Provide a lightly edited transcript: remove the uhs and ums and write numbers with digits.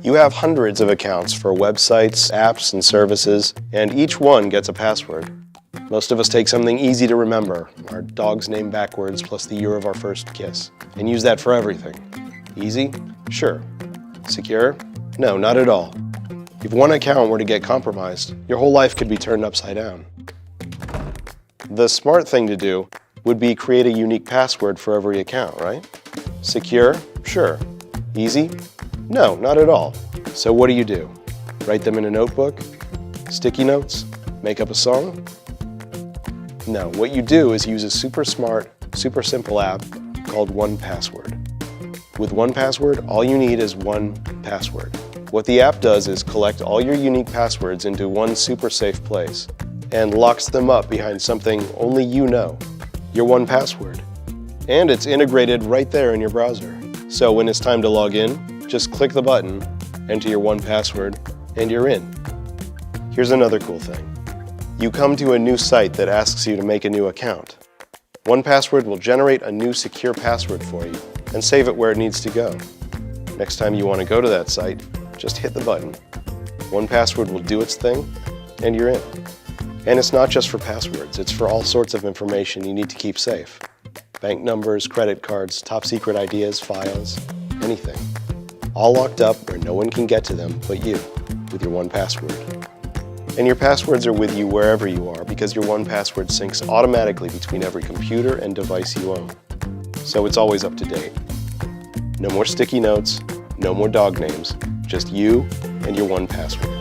You have hundreds of accounts for websites, apps, and services, and each one gets a password. Most of us take something easy to remember, our dog's name backwards plus the year of our first kiss, and use that for everything. Easy? Sure. Secure? No, not at all. If one account were to get compromised, your whole life could be turned upside down. The smart thing to do would be create a unique password for every account, right? Secure? Sure. Easy? No, not at all. So what do? Write them in a notebook? Sticky notes? Make up a song? No, what you do is use a super smart, super simple app called 1Password. With 1Password, all you need is one password. What the app does is collect all your unique passwords into one super safe place and locks them up behind something only you know, your 1Password. And it's integrated right there in your browser. So when it's time to log in, just click the button, enter your 1Password, and you're in. Here's another cool thing. You come to a new site that asks you to make a new account. 1Password will generate a new secure password for you and save it where it needs to go. Next time you want to go to that site, just hit the button. 1Password will do its thing, and you're in. And it's not just for passwords, it's for all sorts of information you need to keep safe. Bank numbers, credit cards, top secret ideas, files, anything. All locked up where no one can get to them but you, with your 1Password. And your passwords are with you wherever you are because your 1Password syncs automatically between every computer and device you own. So it's always up to date. No more sticky notes, no more dog names, just you and your 1Password.